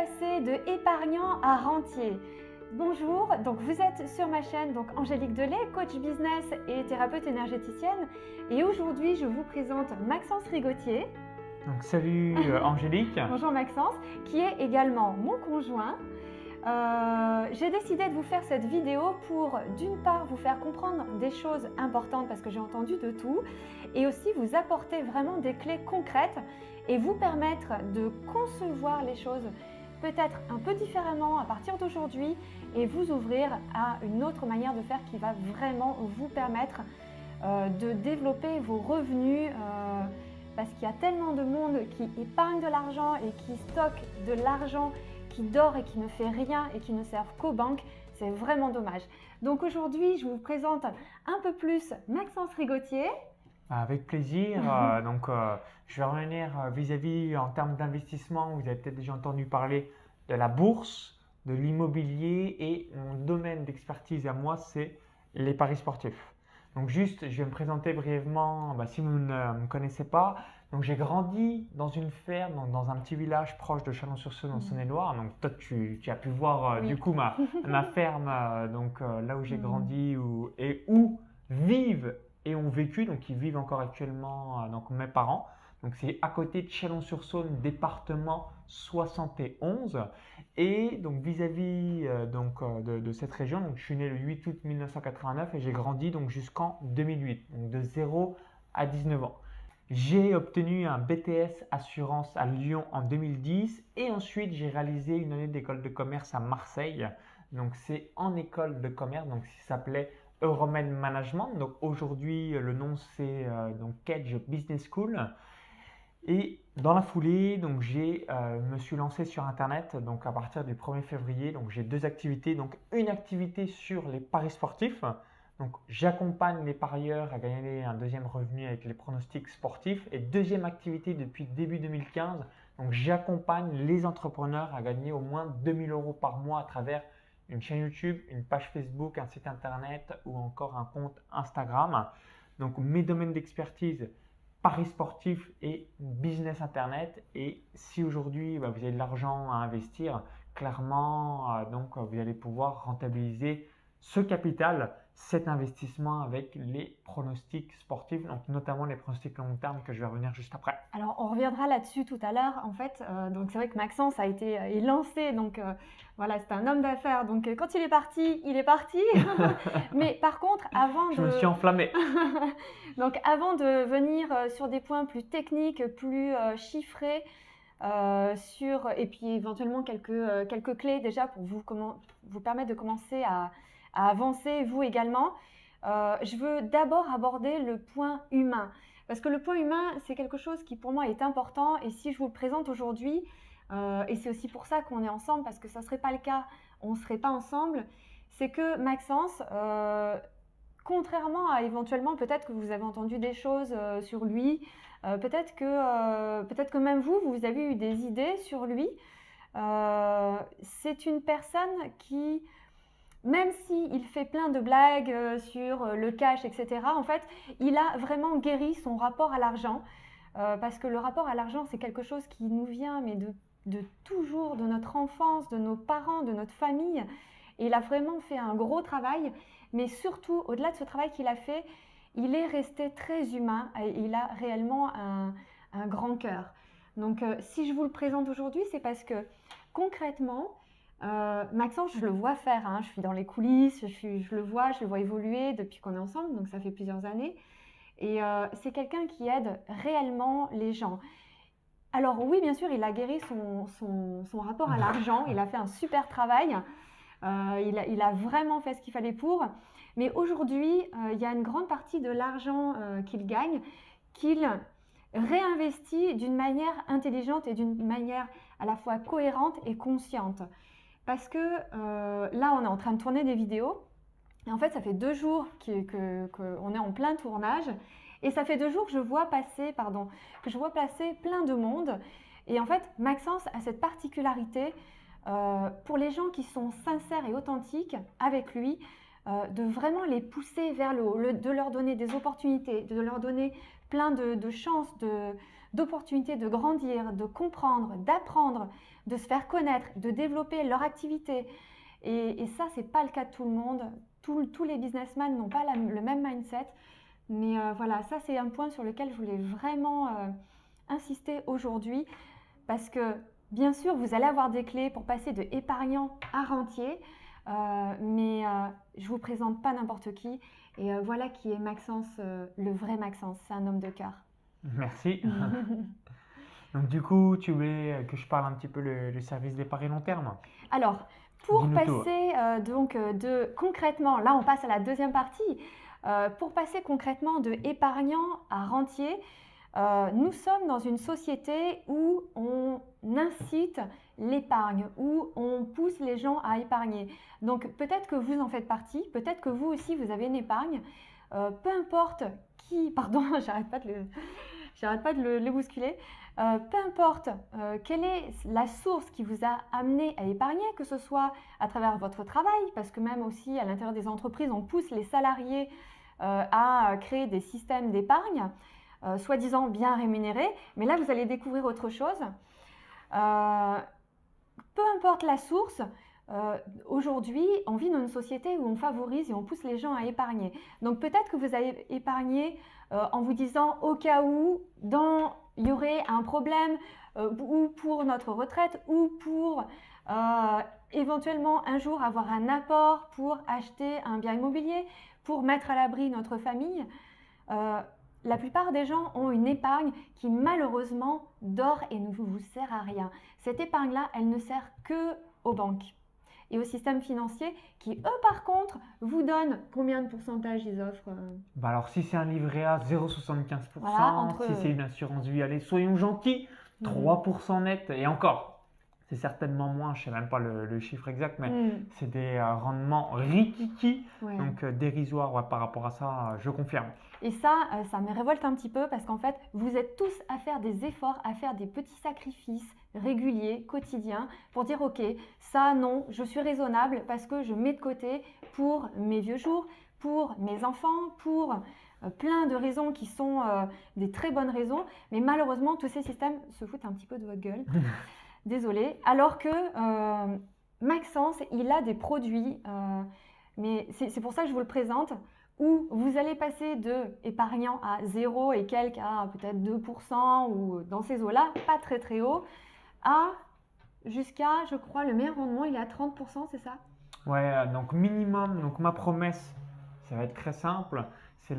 passer de épargnant à rentier? Bonjour, donc vous êtes sur ma chaîne donc Angélique Delay, coach business et thérapeute énergéticienne. Et aujourd'hui, je vous présente Maxence Rigotier. Donc salut Angélique. Bonjour Maxence, qui est également mon conjoint. J'ai décidé de vous faire cette vidéo pour d'une part vous faire comprendre des choses importantes parce que j'ai entendu de tout et aussi vous apporter vraiment des clés concrètes et vous permettre de concevoir les choses peut-être un peu différemment à partir d'aujourd'hui et vous ouvrir à une autre manière de faire qui va vraiment vous permettre de développer vos revenus parce qu'il y a tellement de monde qui épargne de l'argent et qui stocke de l'argent qui dort et qui ne fait rien et qui ne servent qu'aux banques, c'est vraiment dommage. Donc aujourd'hui, je vous présente un peu plus Maxence Rigotier. Avec plaisir. Je vais revenir vis-à-vis en termes d'investissement. Vous avez peut-être déjà entendu parler de la bourse, de l'immobilier et mon domaine d'expertise à moi, c'est les paris sportifs. Donc juste, je vais me présenter brièvement, si vous ne me connaissez pas. Donc j'ai grandi dans une ferme, donc dans un petit village proche de Chalon-sur-Saône en Saône-et-Loire. Donc toi, tu as pu voir Oui. du coup ma ferme, là où j'ai grandi et où vivent et ont vécu, donc ils vivent encore actuellement donc mes parents. Donc c'est à côté de Chalon-sur-Saône, département 71. Et donc vis-à-vis de cette région, donc je suis né le 8 août 1989 et j'ai grandi donc jusqu'en 2008, donc de 0 à 19 ans. J'ai obtenu un BTS Assurance à Lyon en 2010 et ensuite j'ai réalisé une année d'école de commerce à Marseille. Donc c'est en école de commerce, donc ça s'appelait Euromed Management. Donc aujourd'hui le nom c'est Kedge Business School. Et dans la foulée, donc me suis lancé sur Internet donc à partir du 1er février. Donc j'ai deux activités. Donc une activité sur les paris sportifs. Donc j'accompagne les parieurs à gagner un deuxième revenu avec les pronostics sportifs. Et deuxième activité depuis début 2015. Donc j'accompagne les entrepreneurs à gagner au moins 2000 € par mois à travers une chaîne YouTube, une page Facebook, un site Internet ou encore un compte Instagram. Donc mes domaines d'expertise, paris sportifs et business internet. Et si aujourd'hui vous avez de l'argent à investir, clairement vous allez pouvoir rentabiliser ce capital, cet investissement avec les pronostics sportifs, donc notamment les pronostics long terme que je vais revenir juste après. Alors on reviendra là-dessus tout à l'heure. En fait, donc c'est vrai que Maxence a été lancé, donc voilà, c'est un homme d'affaires. Donc quand il est parti, il est parti. Mais par contre, Je me suis enflammé. Donc avant de venir sur des points plus techniques, plus chiffrés, et puis éventuellement quelques clés déjà pour vous permettre de commencer à avancer, vous également, je veux d'abord aborder le point humain. Parce que le point humain, c'est quelque chose qui pour moi est important et si je vous le présente aujourd'hui, et c'est aussi pour ça qu'on est ensemble, parce que ça ne serait pas le cas, on ne serait pas ensemble, c'est que Maxence, contrairement à éventuellement peut-être que vous avez entendu des choses sur lui, peut-être que même vous avez eu des idées sur lui, c'est une personne qui, même s'il fait plein de blagues sur le cash, etc., en fait, il a vraiment guéri son rapport à l'argent. Parce que le rapport à l'argent, c'est quelque chose qui nous vient mais de toujours, de notre enfance, de nos parents, de notre famille. Et il a vraiment fait un gros travail. Mais surtout, au-delà de ce travail qu'il a fait, il est resté très humain et il a réellement un grand cœur. Donc, si je vous le présente aujourd'hui, c'est parce que concrètement, Maxence, je le vois faire, hein. Je suis dans les coulisses, je le vois évoluer depuis qu'on est ensemble, donc ça fait plusieurs années. Et c'est quelqu'un qui aide réellement les gens. Alors oui, bien sûr, il a guéri son rapport à l'argent, il a fait un super travail, il a vraiment fait ce qu'il fallait pour. Mais aujourd'hui, il y a une grande partie de l'argent qu'il gagne, qu'il réinvestit d'une manière intelligente et d'une manière à la fois cohérente et consciente. Parce que là, on est en train de tourner des vidéos. Et en fait, ça fait 2 jours qu'on est en plein tournage. Et ça fait 2 jours que je vois passer plein de monde. Et en fait, Maxence a cette particularité pour les gens qui sont sincères et authentiques avec lui, de vraiment les pousser vers le haut, de leur donner des opportunités, de leur donner plein de chances, d'opportunités de grandir, de comprendre, d'apprendre, de se faire connaître, de développer leur activité. Et ça, ce n'est pas le cas de tout le monde. Tous les businessmen n'ont pas le même mindset. Mais voilà, ça, c'est un point sur lequel je voulais vraiment insister aujourd'hui. Parce que, bien sûr, vous allez avoir des clés pour passer de épargnant à rentier. Mais je ne vous présente pas n'importe qui. Et voilà qui est Maxence, le vrai Maxence. C'est un homme de cœur. Merci. Donc du coup, tu voulais que je parle un petit peu le service d'épargne long terme? Alors, pour Dis-nous tout. passer de concrètement, là on passe à la deuxième partie, pour passer concrètement de épargnant à rentier, nous sommes dans une société où on incite l'épargne, où on pousse les gens à épargner. Donc peut-être que vous en faites partie, peut-être que vous aussi vous avez une épargne, peu importe qui, pardon, j'arrête pas de le bousculer. Peu importe quelle est la source qui vous a amené à épargner, que ce soit à travers votre travail, parce que même aussi à l'intérieur des entreprises, on pousse les salariés à créer des systèmes d'épargne, soi-disant bien rémunérés, mais là vous allez découvrir autre chose. Peu importe la source, aujourd'hui, on vit dans une société où on favorise et on pousse les gens à épargner. Donc peut-être que vous avez épargné en vous disant au cas où il y aurait un problème ou pour notre retraite ou pour éventuellement un jour avoir un apport pour acheter un bien immobilier, pour mettre à l'abri notre famille. La plupart des gens ont une épargne qui malheureusement dort et ne vous sert à rien. Cette épargne-là, elle ne sert que aux banques et au système financier qui, eux, par contre, vous donnent combien de pourcentage ils offrent Bah alors, si c'est un livret A, 0,75%. Voilà, si c'est une assurance vie, allez, soyons gentils, 3% net. Et encore, c'est certainement moins, je ne sais même pas le chiffre exact, mais c'est des rendements rikiki, Ouais. donc dérisoires. Ouais, par rapport à ça, je confirme. Et ça me révolte un petit peu parce qu'en fait, vous êtes tous à faire des efforts, à faire des petits sacrifices réguliers, quotidiens, pour dire ok, ça non, je suis raisonnable parce que je mets de côté pour mes vieux jours, pour mes enfants, pour plein de raisons qui sont des très bonnes raisons. Mais malheureusement, tous ces systèmes se foutent un petit peu de votre gueule. Désolée. Alors que Maxence, il a des produits, mais c'est pour ça que je vous le présente, où vous allez passer de épargnant à 0 et quelques à peut-être 2% ou dans ces eaux-là, pas très très haut, à jusqu'à, je crois, le meilleur rendement, il est à 30%, c'est ça? Ouais, donc minimum, donc ma promesse, ça va être très simple. C'est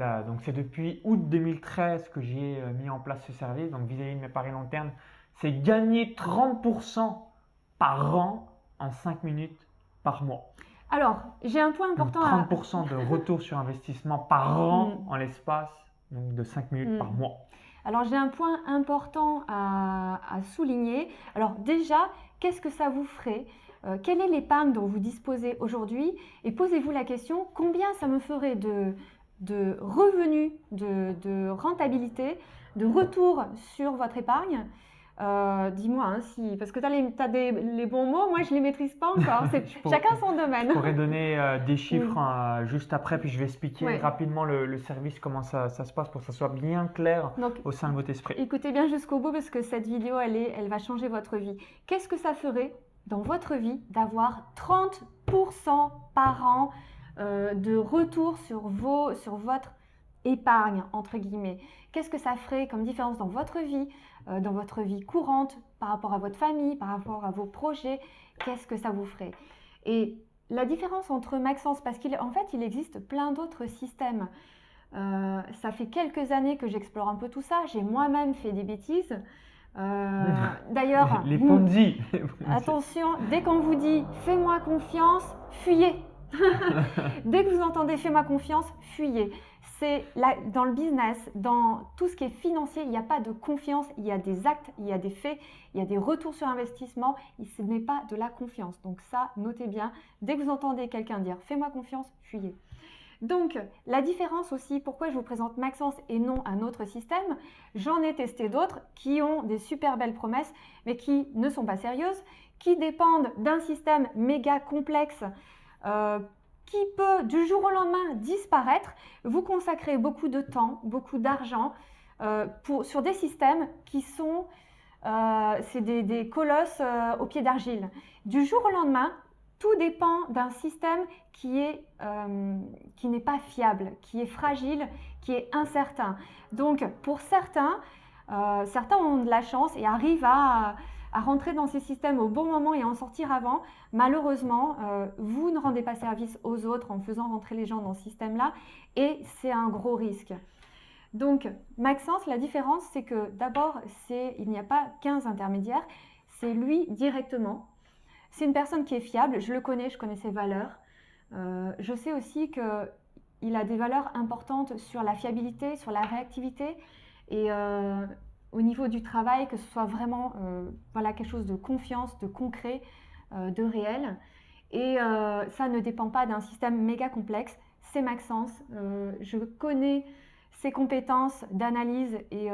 depuis août 2013 que j'ai mis en place ce service, donc vis-à-vis de mes paris long terme, c'est gagner 30% par an en 5 minutes par mois. Alors, j'ai un point important donc 30% de retour sur investissement par an en l'espace de 5 minutes par mois. Alors, j'ai un point important à souligner. Alors déjà, qu'est-ce que ça vous ferait? Quelle est l'épargne dont vous disposez aujourd'hui? Et posez-vous la question, combien ça me ferait de revenus, de rentabilité, de retour sur votre épargne? Dis-moi, hein, parce que tu as les bons mots, moi je ne les maîtrise pas encore. Chacun son domaine. Je pourrais donner des chiffres juste après, puis je vais expliquer rapidement le service, comment ça se passe pour que ça soit bien clair au sein de votre esprit. Écoutez bien jusqu'au bout parce que cette vidéo, elle va changer votre vie. Qu'est-ce que ça ferait dans votre vie d'avoir 30% par an de retour sur votre épargne, entre guillemets? Qu'est-ce que ça ferait comme différence dans votre vie courante, par rapport à votre famille, par rapport à vos projets? Qu'est-ce que ça vous ferait? Et la différence entre Maxence, parce qu'en fait, il existe plein d'autres systèmes. Ça fait quelques années que j'explore un peu tout ça. J'ai moi-même fait des bêtises. D'ailleurs, les Ponzi. Attention, dès qu'on vous dit « fais-moi confiance », fuyez. Dès que vous entendez « fais-moi confiance », fuyez. Dans le business, dans tout ce qui est financier, il n'y a pas de confiance, il y a des actes, il y a des faits, il y a des retours sur investissement, et ce n'est pas de la confiance. Donc ça, notez bien, dès que vous entendez quelqu'un dire « fais-moi confiance », fuyez. Donc, la différence aussi, pourquoi je vous présente Maxence et non un autre système, j'en ai testé d'autres qui ont des super belles promesses, mais qui ne sont pas sérieuses, qui dépendent d'un système méga complexe, qui peut du jour au lendemain disparaître. Vous consacrez beaucoup de temps, beaucoup d'argent sur des systèmes qui sont c'est des colosses au pied d'argile. Du jour au lendemain, tout dépend d'un système qui n'est pas fiable, qui est fragile, qui est incertain. Donc, pour certains ont de la chance et arrivent à rentrer dans ces systèmes au bon moment et en sortir avant. Malheureusement, vous ne rendez pas service aux autres en faisant rentrer les gens dans ce système-là et c'est un gros risque. Donc, Maxence, la différence, c'est que d'abord, il n'y a pas 15 intermédiaires, c'est lui directement. C'est une personne qui est fiable, je le connais, je connais ses valeurs. Je sais aussi qu'il a des valeurs importantes sur la fiabilité, sur la réactivité et au niveau du travail, que ce soit vraiment quelque chose de confiance, de concret, de réel. Et ça ne dépend pas d'un système méga complexe. C'est Maxence. Je connais ses compétences d'analyse et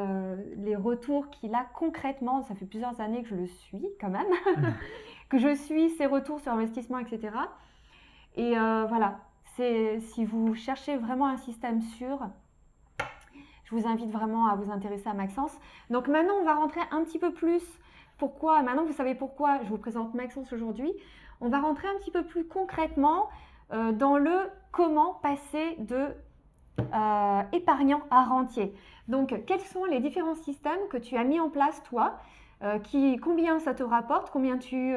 les retours qu'il a concrètement. Ça fait plusieurs années que je le suis quand même, que je suis ses retours sur investissement, etc. Et voilà, si vous cherchez vraiment un système sûr, je vous invite vraiment à vous intéresser à Maxence. Donc maintenant, on va rentrer un petit peu plus. Pourquoi? Maintenant, vous savez pourquoi je vous présente Maxence aujourd'hui. On va rentrer un petit peu plus concrètement dans le comment passer de épargnant à rentier. Donc, quels sont les différents systèmes que tu as mis en place, toi, combien ça te rapporte, combien tu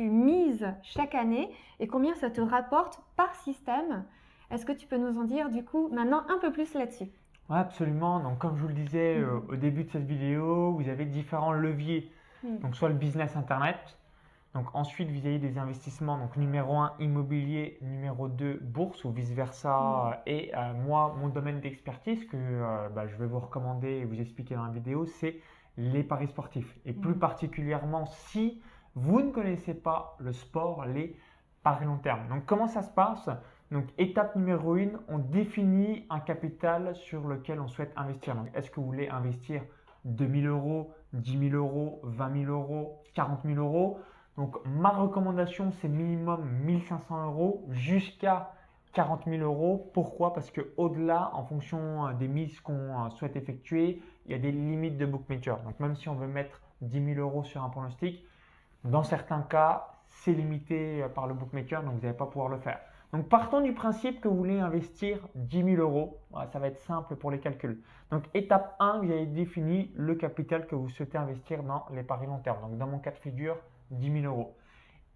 mises chaque année et combien ça te rapporte par système. Est-ce que tu peux nous en dire du coup maintenant un peu plus là-dessus? Ouais, absolument. Donc, comme je vous le disais au début de cette vidéo, vous avez différents leviers. Donc, soit le business internet. Donc, ensuite, vous avez des investissements. Donc, numéro 1, immobilier. Numéro 2, bourse ou vice-versa. Et moi, mon domaine d'expertise que je vais vous recommander et vous expliquer dans la vidéo, c'est les paris sportifs. Et plus particulièrement, si vous ne connaissez pas le sport, les paris long terme. Donc, comment ça se passe? Donc, étape numéro 1, on définit un capital sur lequel on souhaite investir. Donc, est-ce que vous voulez investir 2 000 euros, 10 000 euros, 20 000 euros, 40 000 euros? Donc, ma recommandation, c'est minimum 1 500 euros jusqu'à 40 000 euros. Pourquoi? Parce qu'au-delà, en fonction des mises qu'on souhaite effectuer, il y a des limites de bookmaker. Donc, même si on veut mettre 10 000 euros sur un pronostic, dans certains cas, c'est limité par le bookmaker, donc vous n'allez pas pouvoir le faire. Donc, partons du principe que vous voulez investir 10 000 euros. Voilà, ça va être simple pour les calculs. Donc, étape 1, vous avez défini le capital que vous souhaitez investir dans les paris long terme. Donc, dans mon cas de figure, 10 000 euros.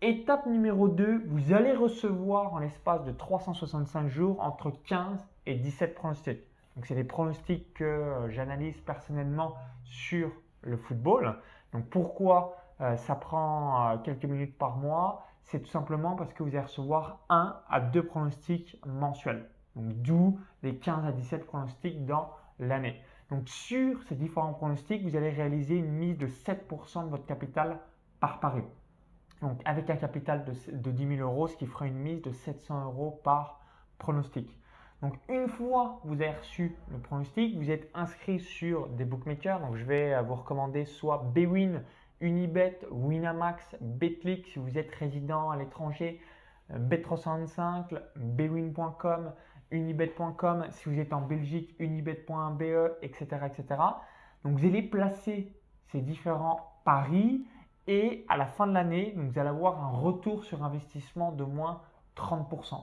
Étape numéro 2, vous allez recevoir en l'espace de 365 jours entre 15 et 17 pronostics. Donc, c'est des pronostics que j'analyse personnellement sur le football. Donc, pourquoi ça prend quelques minutes par mois? C'est tout simplement parce que vous allez recevoir 1 à 2 pronostics mensuels. Donc, d'où les 15 à 17 pronostics dans l'année. Donc, sur ces différents pronostics, vous allez réaliser une mise de 7% de votre capital par pari. Donc, avec un capital de 10 000 euros, ce qui fera une mise de 700 euros par pronostic. Donc, une fois que vous avez reçu le pronostic, vous êtes inscrit sur des bookmakers. Donc, je vais vous recommander soit Bwin, Unibet, Winamax, Betclic si vous êtes résident à l'étranger, Bet365, Bwin.com, Unibet.com si vous êtes en Belgique, Unibet.be, etc., etc. Donc, vous allez placer ces différents paris et à la fin de l'année, vous allez avoir un retour sur investissement de moins 30%.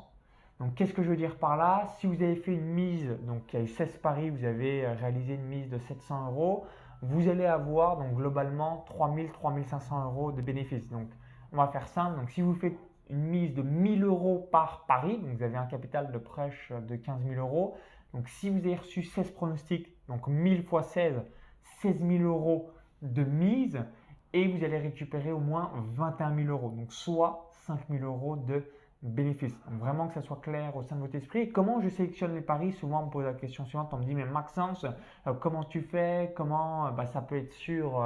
Donc, qu'est-ce que je veux dire par là? Si vous avez fait une mise, donc il y a eu 16 paris, vous avez réalisé une mise de 700 euros, vous allez avoir donc globalement 3 000, 3 500 euros de bénéfices. Donc, on va faire simple. Donc, si vous faites une mise de 1 000 euros par pari, donc vous avez un capital de prêche de 15 000 euros. Donc, si vous avez reçu 16 pronostics, donc 1000 x 16, 16 000 euros de mise et vous allez récupérer au moins 21 000 euros, donc soit 5 000 euros de bénéfices. Donc, vraiment que ça soit clair au sein de votre esprit. Et comment je sélectionne les paris? Souvent, on me pose la question suivante, on me dit, mais Maxence, comment tu fais? Comment ça peut être sûr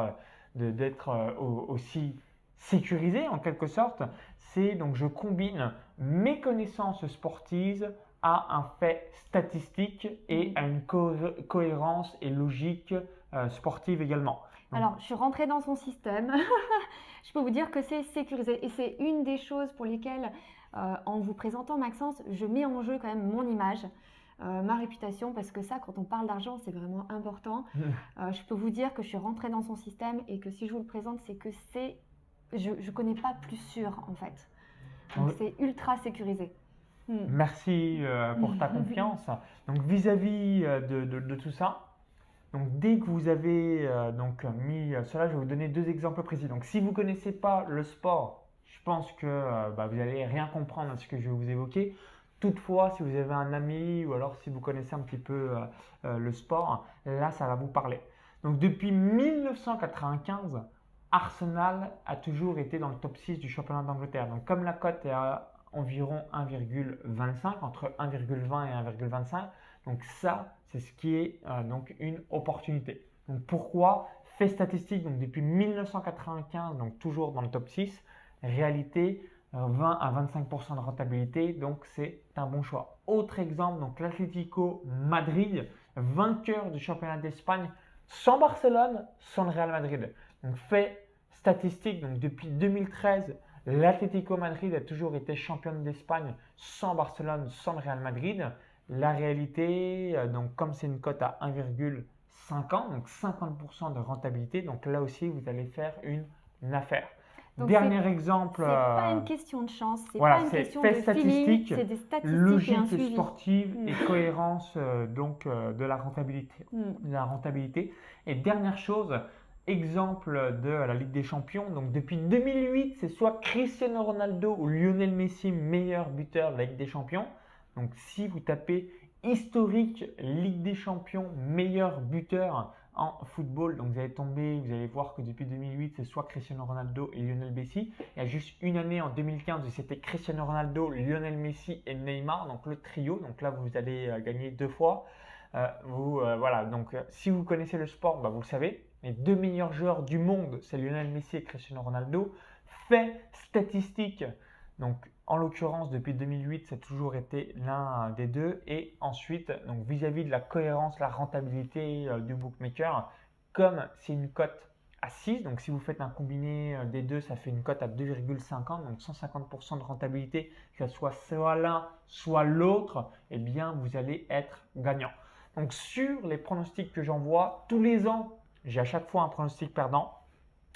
d'être aussi sécurisé en quelque sorte? C'est donc je combine mes connaissances sportives à un fait statistique et à une cohérence et logique sportive également. Donc, alors, je suis rentrée dans son système. Je peux vous dire que c'est sécurisé. Et c'est une des choses pour lesquelles, en vous présentant Maxence, je mets en jeu quand même mon image. ma réputation, parce que ça, quand on parle d'argent, c'est vraiment important. Je peux vous dire que je suis rentrée dans son système et que si je vous le présente, c'est que je ne connais pas plus sûr en fait. Donc Oui. c'est ultra sécurisé. Merci pour ta confiance. Donc vis-à-vis de tout ça, donc dès que vous avez donc mis cela, je vais vous donner deux exemples précis. Donc si vous ne connaissez pas le sport, je pense que vous n'allez rien comprendre à ce que je vais vous évoquer. Toutefois, si vous avez un ami ou alors si vous connaissez un petit peu le sport, là ça va vous parler. Donc depuis 1995, Arsenal a toujours été dans le top 6 du championnat d'Angleterre. Donc comme la cote est à environ 1,25, entre 1,20 et 1,25, donc ça c'est ce qui est donc une opportunité. Donc pourquoi? Fait statistique, donc depuis 1995, donc toujours dans le top 6, réalité 20 à 25% de rentabilité, donc c'est un bon choix. Autre exemple, donc l'Atlético Madrid, vainqueur du championnat d'Espagne sans Barcelone, sans le Real Madrid. Donc fait statistique, donc depuis 2013, l'Atlético Madrid a toujours été championne d'Espagne sans Barcelone, sans le Real Madrid. La réalité, donc comme c'est une cote à 1,50, donc 50% de rentabilité, donc là aussi vous allez faire une affaire. Donc, Dernier exemple. C'est pas une question de chance, c'est Voilà, pas une c'est question fait de feeling, statistique, c'est des statistiques et un logique suivi. sportive et cohérence de la rentabilité. Et dernière chose, exemple de la Ligue des Champions. Donc depuis 2008, c'est soit Cristiano Ronaldo ou Lionel Messi meilleur buteur de la Ligue des Champions. Donc si vous tapez historique Ligue des Champions meilleur buteur en football, donc vous allez voir que depuis 2008, c'est soit Cristiano Ronaldo et Lionel Messi. Il y a juste une année en 2015 où c'était Cristiano Ronaldo, Lionel Messi et Neymar, donc le trio. Donc là, vous allez gagner 2 fois. Voilà, donc si vous connaissez le sport, vous le savez. Les 2 meilleurs joueurs du monde, c'est Lionel Messi et Cristiano Ronaldo. Fait statistique, donc en l'occurrence, depuis 2008, ça a toujours été l'un des deux. Et ensuite, donc vis-à-vis de la cohérence, la rentabilité du bookmaker, comme c'est une cote à 6, donc si vous faites un combiné des deux, ça fait une cote à 2,50, donc 150% de rentabilité, que ce soit l'un, soit l'autre, eh bien vous allez être gagnant. Donc sur les pronostics que j'envoie, tous les ans, j'ai à chaque fois un pronostic perdant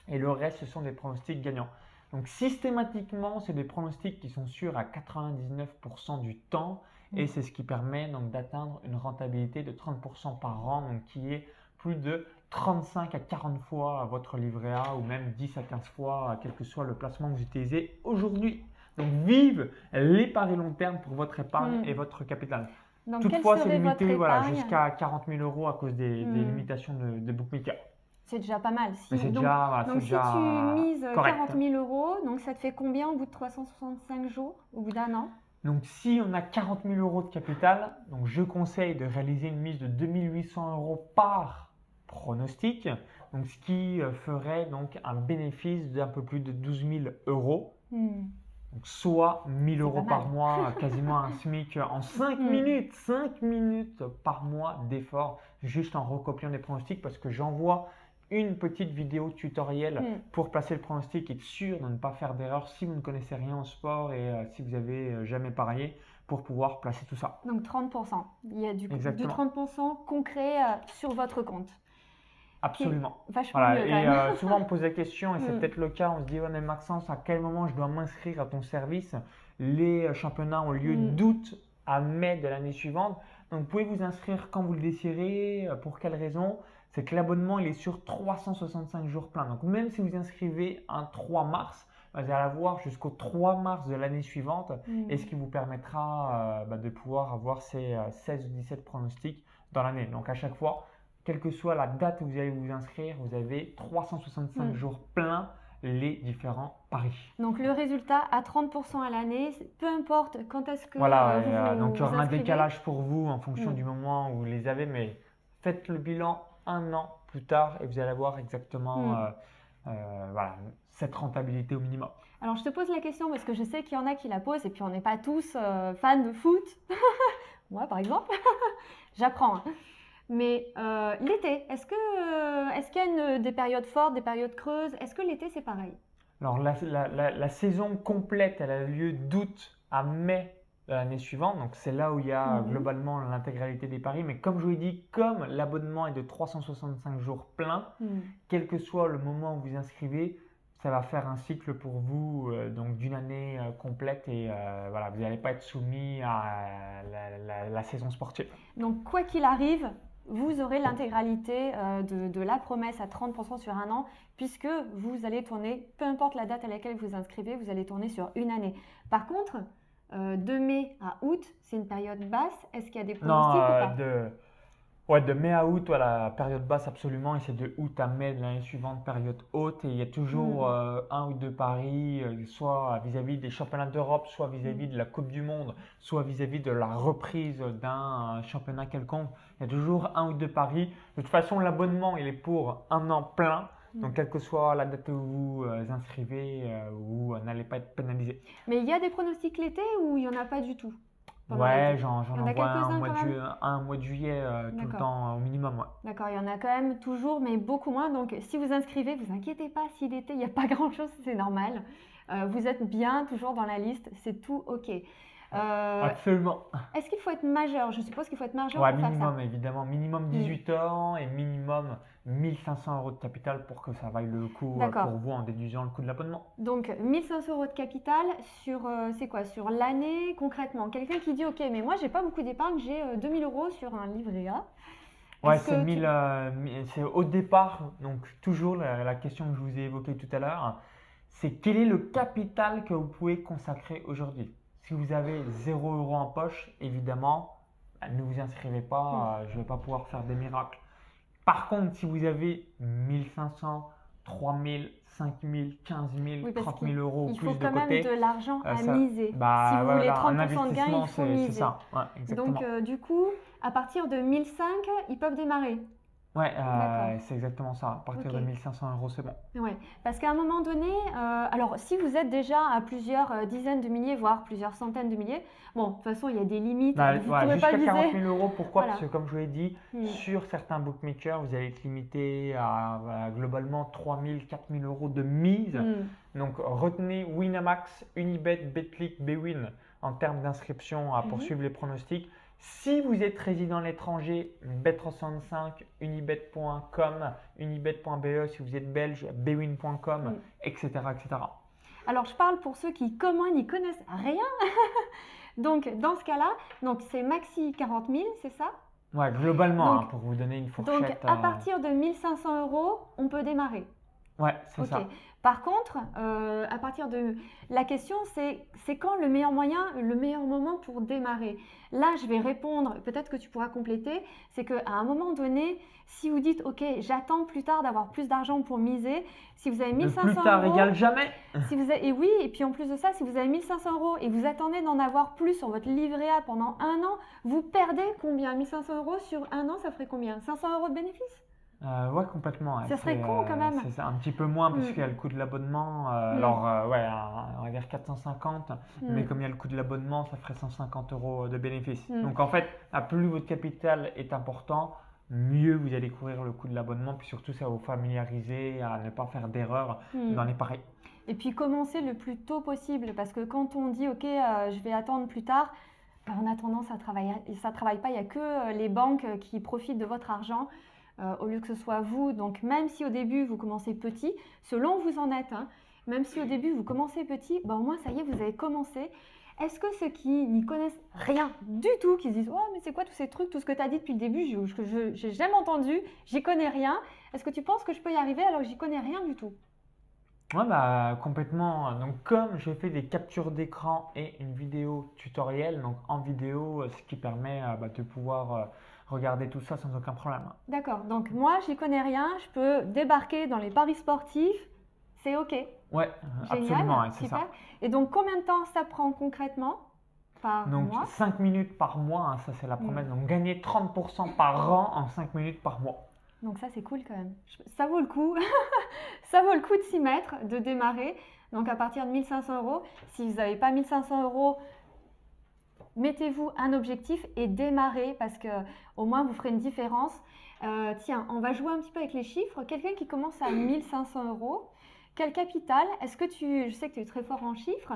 et le reste, ce sont des pronostics gagnants. Donc systématiquement, c'est des pronostics qui sont sûrs à 99% du temps et c'est ce qui permet donc d'atteindre une rentabilité de 30% par an, donc qui est plus de 35 à 40 fois votre livret A ou même 10 à 15 fois, quel que soit le placement que vous utilisez aujourd'hui. Donc vive les paris long terme pour votre épargne et votre capital. Donc, Toutefois, quelle c'est serait limité votre épargne jusqu'à 40 000 euros à cause des limitations de bookmaker. C'est déjà pas mal. Mais c'est donc si tu mises correct. 40 000 euros, donc ça te fait combien au bout de 365 jours, au bout d'un an? Donc si on a 40 000 euros de capital, donc je conseille de réaliser une mise de 2 800 euros par pronostic, donc ce qui ferait donc un bénéfice d'un peu plus de 12 000 euros. Donc soit 1 000 euros par mois, quasiment un SMIC en 5 minutes, 5 minutes par mois d'effort, juste en recopiant des pronostics parce que j'envoie une petite vidéo tutoriel pour placer le pronostic et être sûr de ne pas faire d'erreur si vous ne connaissez rien au sport et si vous n'avez jamais parié pour pouvoir placer tout ça. Donc 30%. Il y a du 30% concret sur votre compte. Absolument. Vachement mieux, et souvent on me pose la question, et c'est peut-être le cas, on se dit ouais, mais Maxence, à quel moment je dois m'inscrire à ton service? Les championnats ont lieu d'août à mai de l'année suivante. Donc vous pouvez vous inscrire quand vous le désirez. Pour quelle raison? C'est que l'abonnement il est sur 365 jours pleins. Donc même si vous inscrivez un 3 mars, vous allez avoir jusqu'au 3 mars de l'année suivante, et ce qui vous permettra de pouvoir avoir ces 16 ou 17 pronostics dans l'année. Donc à chaque fois, quelle que soit la date où vous allez vous inscrire, vous avez 365 jours pleins les différents paris. Donc le résultat à 30% à l'année, peu importe quand est-ce que donc il y aura un décalage pour vous en fonction du moment où vous les avez, mais faites le bilan un an plus tard et vous allez avoir exactement cette rentabilité au minimum. Alors je te pose la question parce que je sais qu'il y en a qui la posent et puis on n'est pas tous fans de foot. Moi par exemple, j'apprends. Mais l'été, est-ce qu'il y a des périodes fortes, des périodes creuses? Est-ce que l'été, c'est pareil? Alors, la saison complète, elle a lieu d'août à mai l'année suivante. Donc c'est là où il y a globalement l'intégralité des paris. Mais comme je vous l'ai dit, comme l'abonnement est de 365 jours pleins, quel que soit le moment où vous inscrivez, ça va faire un cycle pour vous donc d'une année complète et voilà, vous n'allez pas être soumis à la saison sportive. Donc quoi qu'il arrive, vous aurez l'intégralité de la promesse à 30% sur un an, puisque vous allez tourner, peu importe la date à laquelle vous inscrivez, vous allez tourner sur une année. Par contre, de mai à août, c'est une période basse. Est-ce qu'il y a des pronostics ou pas? De mai à août, voilà, période basse absolument, et c'est de août à mai de l'année suivante, période haute, et il y a toujours un ou deux paris, soit vis-à-vis des championnats d'Europe, soit vis-à-vis de la Coupe du Monde, soit vis-à-vis de la reprise d'un championnat quelconque. Il y a toujours un ou deux paris. De toute façon, l'abonnement, il est pour un an plein. Donc, quelle que soit la date où vous inscrivez, vous n'allez pas être pénalisé. Mais il y a des pronostics l'été ou il n'y en a pas du tout? Ouais, j'en envoie un mois de juillet tout le temps au minimum. Ouais. D'accord, il y en a quand même toujours, mais beaucoup moins. Donc, si vous inscrivez, vous inquiétez pas, si l'été, il n'y a pas grand-chose, c'est normal. Vous êtes bien toujours dans la liste, c'est tout OK. Absolument. Est-ce qu'il faut être majeur? Je suppose qu'il faut être majeur Ouais, pour faire ça. minimum, évidemment. Minimum 18 ans et minimum 1500 euros de capital pour que ça vaille le coup pour vous en déduisant le coût de l'abonnement. Donc, 1500 euros de capital sur, c'est quoi? Sur l'année concrètement. Quelqu'un qui dit, OK, mais moi, j'ai pas beaucoup d'épargne, j'ai 2000 euros sur un livret A. Ouais, c'est au départ, donc toujours la question que je vous ai évoquée tout à l'heure, c'est quel est le capital que vous pouvez consacrer aujourd'hui? Si vous avez 0 euros en poche, évidemment, ne vous inscrivez pas, je ne vais pas pouvoir faire des miracles. Par contre, si vous avez 1500, 3000, 5000, 15 000, 30 000 euros ou plus de côté, il faut quand même de l'argent à miser. Si vous voulez 30% de gain, il faut miser. C'est ça, ouais, exactement. Donc, du coup, à partir de 1005, ils peuvent démarrer. Ouais, c'est exactement ça. À partir de 1500 euros, c'est bon. Ouais, parce qu'à un moment donné, alors si vous êtes déjà à plusieurs dizaines de milliers, voire plusieurs centaines de milliers, bon, de toute façon, il y a des limites. Vous ne pouvez pas viser. 40 000 euros, pourquoi? Parce que comme je vous l'ai dit, sur certains bookmakers, vous allez être limité à globalement 3 000, 4 000 euros de mise. Donc, retenez Winamax, Unibet, Betclic, Bwin en termes d'inscription à poursuivre les pronostics. Si vous êtes résident à l'étranger, Bet365, unibet.com, unibet.be, si vous êtes belge, bwin.com, etc., etc. Alors, je parle pour ceux qui, comme moi, n'y connaissent rien. Donc, dans ce cas-là, c'est maxi 40 000, c'est ça? Ouais, globalement, pour vous donner une fourchette. Donc, à partir de 1500 euros, on peut démarrer. Ouais, c'est ça. Par contre, à partir de… La question, c'est quand le meilleur moyen, le meilleur moment pour démarrer? Là, je vais répondre, peut-être que tu pourras compléter, c'est qu'à un moment donné, si vous dites, OK, j'attends plus tard d'avoir plus d'argent pour miser, si vous avez 1500 euros… Plus tard égale jamais. Et oui, et puis en plus de ça, si vous avez 1500 euros et vous attendez d'en avoir plus sur votre livret A pendant un an, vous perdez combien? 1500 euros sur un an, ça ferait combien? 500 euros de bénéfice? Ouais, complètement. Ça serait con quand même. C'est un petit peu moins parce qu'il y a le coût de l'abonnement. Alors, on va dire 450, mais comme il y a le coût de l'abonnement, ça ferait 150 euros de bénéfice. Donc, en fait, à plus votre capital est important, mieux vous allez couvrir le coût de l'abonnement. Puis surtout, ça va vous familiariser à ne pas faire d'erreur dans les paris. Et puis, commencer le plus tôt possible parce que quand on dit, OK, je vais attendre plus tard, on a tendance à travailler. Ça ne travaille pas. Il n'y a que les banques qui profitent de votre argent. Au lieu que ce soit vous. Donc, même si au début, vous commencez petit, selon où vous en êtes, même si au début, vous commencez petit, au moins, ça y est, vous avez commencé. Est-ce que ceux qui n'y connaissent rien du tout, qui se disent « Oh, mais c'est quoi tous ces trucs, tout ce que tu as dit depuis le début, je n'ai jamais entendu, j'y connais rien. Est-ce que tu penses que je peux y arriver alors que j'y connais rien du tout ?» Ouais, complètement. Donc, comme j'ai fait des captures d'écran et une vidéo tutoriel, donc en vidéo, ce qui permet de pouvoir regarder tout ça sans aucun problème. D'accord. Donc, moi, j'y connais rien. Je peux débarquer dans les paris sportifs. C'est OK. Ouais, absolument. C'est ça. Et donc, combien de temps ça prend concrètement par mois? Donc, 5 minutes par mois, ça c'est la promesse. Donc, gagner 30% par an en 5 minutes par mois. Donc ça, c'est cool quand même. Ça vaut le coup. Ça vaut le coup de s'y mettre, de démarrer. Donc à partir de 1500 euros, si vous n'avez pas 1500 euros, mettez-vous un objectif et démarrez parce qu'au moins vous ferez une différence. Tiens, on va jouer un petit peu avec les chiffres. Quelqu'un qui commence à 1500 euros, quel capital? Je sais que tu es très fort en chiffres.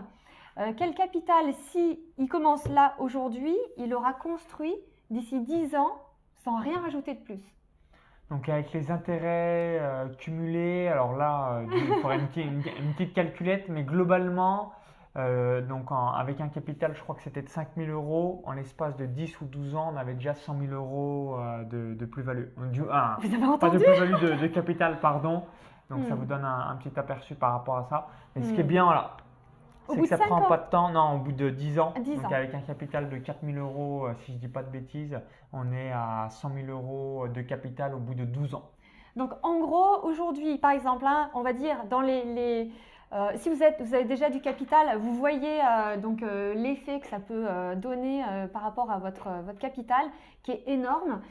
Quel capital, si il commence là aujourd'hui, il aura construit d'ici 10 ans sans rien rajouter de plus? Donc avec les intérêts cumulés, alors là, il faudrait une petite calculette, mais globalement, avec un capital, je crois que c'était de 5 000 euros, en l'espace de 10 ou 12 ans, on avait déjà 100 000 euros de plus-value. Vous avez Pas de entendu? plus-value de capital, pardon. Donc ça Hmm. vous donne un petit aperçu par rapport à ça. Mais ce qui est Hmm. bien, voilà, Au c'est bout que de ça 5 prend pas ans, de temps. Non, au bout de 10 ans. 10 Donc ans. avec un capital de 4 000 euros, si je dis pas de bêtises, on est à 100 000 euros de capital au bout de 12 ans. Donc en gros, aujourd'hui, par exemple, hein, on va dire dans si vous avez déjà du capital, vous voyez l'effet que ça peut donner par rapport à votre capital, qui est énorme.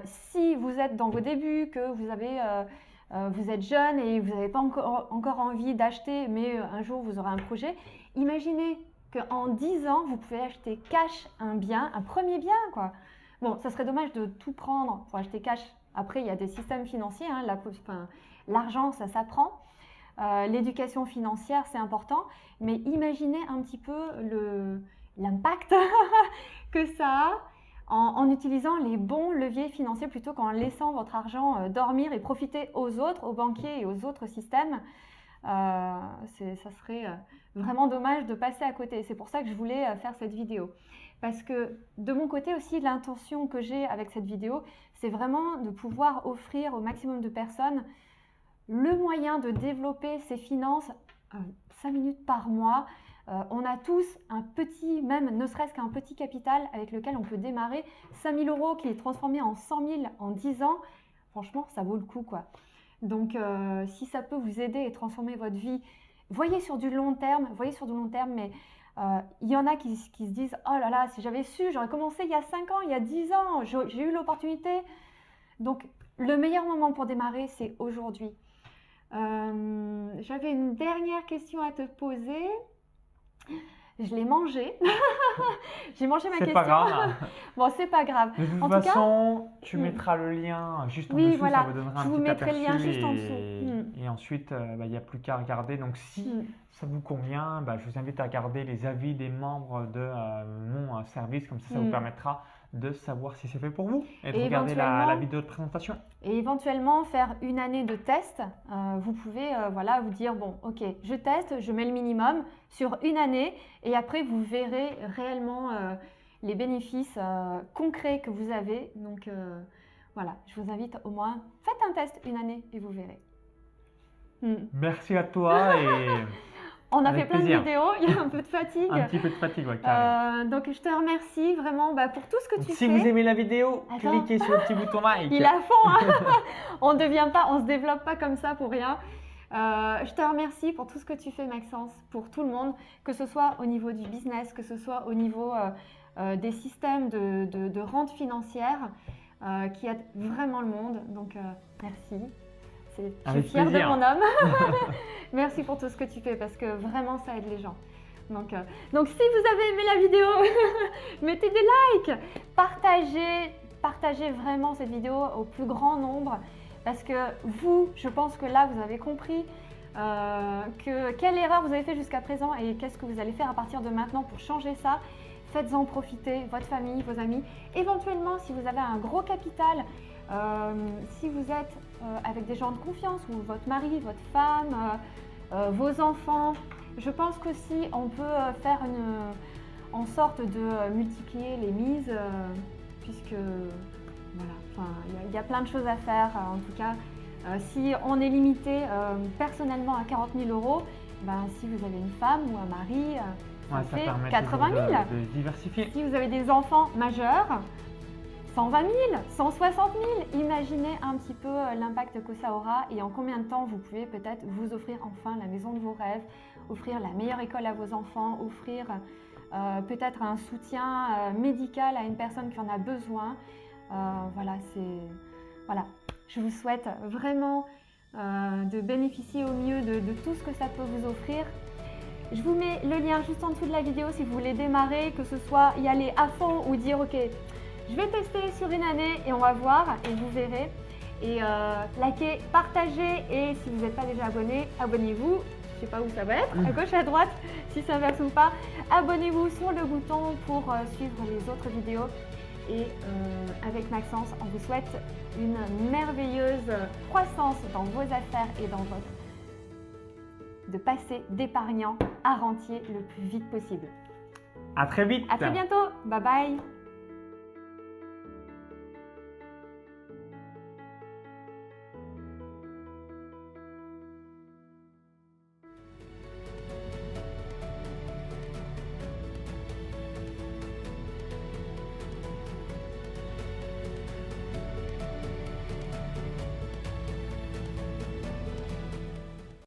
Si vous êtes dans vos débuts, que vous êtes jeune et vous n'avez pas encore envie d'acheter, mais un jour vous aurez un projet, imaginez qu'en 10 ans, vous pouvez acheter cash un bien, un premier bien, quoi. Bon, ça serait dommage de tout prendre pour acheter cash. Après, il y a des systèmes financiers, hein, l'argent, ça s'apprend. L'éducation financière, c'est important, mais imaginez un petit peu l'impact que ça a en utilisant les bons leviers financiers plutôt qu'en laissant votre argent dormir et profiter aux autres, aux banquiers et aux autres systèmes. Ça serait vraiment dommage de passer à côté. C'est pour ça que je voulais faire cette vidéo. Parce que de mon côté aussi, l'intention que j'ai avec cette vidéo, c'est vraiment de pouvoir offrir au maximum de personnes le moyen de développer ses finances 5 minutes par mois. On a tous un petit, même ne serait-ce qu'un petit capital avec lequel on peut démarrer. 5 000 euros qui est transformé en 100 000 en 10 ans, franchement, ça vaut le coup, quoi. Donc, si ça peut vous aider et transformer votre vie, voyez sur du long terme, mais il y en a qui se disent « Oh là là, si j'avais su, j'aurais commencé il y a 5 ans, il y a 10 ans, j'ai eu l'opportunité. » Donc, le meilleur moment pour démarrer, c'est aujourd'hui. J'avais une dernière question à te poser. Je l'ai mangée. J'ai mangé ma question. C'est pas grave. Bon, c'est pas grave. De toute En tout façon, tu mettras le lien juste en Oui, dessous, voilà. ça vous donnera Je un vous petit mettrai le lien aperçu juste en dessous. et ensuite, il n'y a plus qu'à regarder. Donc si Mm. ça vous convient, je vous invite à regarder les avis des membres de mon service, comme ça vous permettra de savoir si c'est fait pour vous et de Et regarder la éventuellement- vidéo de présentation. Et éventuellement faire une année de test. Vous pouvez vous dire, bon, ok, je teste, je mets le minimum sur une année et après vous verrez réellement les bénéfices concrets que vous avez. Donc voilà, je vous invite au moins, faites un test une année et vous verrez. Merci à toi et On a avec fait plein plaisir. de vidéos, il y a un peu de fatigue. Un petit peu de fatigue, ouais, carrément. Donc je te remercie vraiment pour tout ce que Donc, tu si fais. vous aimez la vidéo, Attends. cliquez sur le petit bouton like. Il est à fond, hein. On se développe pas comme ça pour rien. Je te remercie pour tout ce que tu fais, Maxence, pour tout le monde, que ce soit au niveau du business, que ce soit au niveau des systèmes de rente financière qui aident vraiment le monde. Donc merci. Je suis Avec fière plaisir. de mon homme. Merci pour tout ce que tu fais parce que vraiment ça aide les gens. Donc si vous avez aimé la vidéo, mettez des likes, partagez vraiment cette vidéo au plus grand nombre parce que je pense que là vous avez compris quelle erreur vous avez fait jusqu'à présent et qu'est-ce que vous allez faire à partir de maintenant pour changer ça. Faites-en profiter votre famille, vos amis. Éventuellement, si vous avez un gros capital, si vous êtes avec des gens de confiance ou votre mari, votre femme, vos enfants, je pense qu'aussi on peut faire en sorte de multiplier les mises puisque voilà, il y a plein de choses à faire. En tout cas, si on est limité personnellement à 40 000 euros, si vous avez une femme ou un mari, ça fait permet 80 000. de diversifier. Si vous avez des enfants majeurs, 120 000, 160 000, imaginez un petit peu l'impact que ça aura et en combien de temps vous pouvez peut-être vous offrir enfin la maison de vos rêves, offrir la meilleure école à vos enfants, offrir peut-être un soutien médical à une personne qui en a besoin. Voilà, je vous souhaite vraiment de bénéficier au mieux de tout ce que ça peut vous offrir. Je vous mets le lien juste en dessous de la vidéo si vous voulez démarrer, que ce soit y aller à fond ou dire ok, je vais tester sur une année et on va voir et vous verrez. Et likez, partagez et si vous n'êtes pas déjà abonné, abonnez-vous. je sais pas où ça va être, à gauche, à droite, si ça inverse ou pas. Abonnez-vous sur le bouton pour suivre les autres vidéos. Et avec Maxence, on vous souhaite une merveilleuse croissance dans vos affaires et dans votre... de passer d'épargnant à rentier le plus vite possible. À très vite. À très bientôt. Bye bye.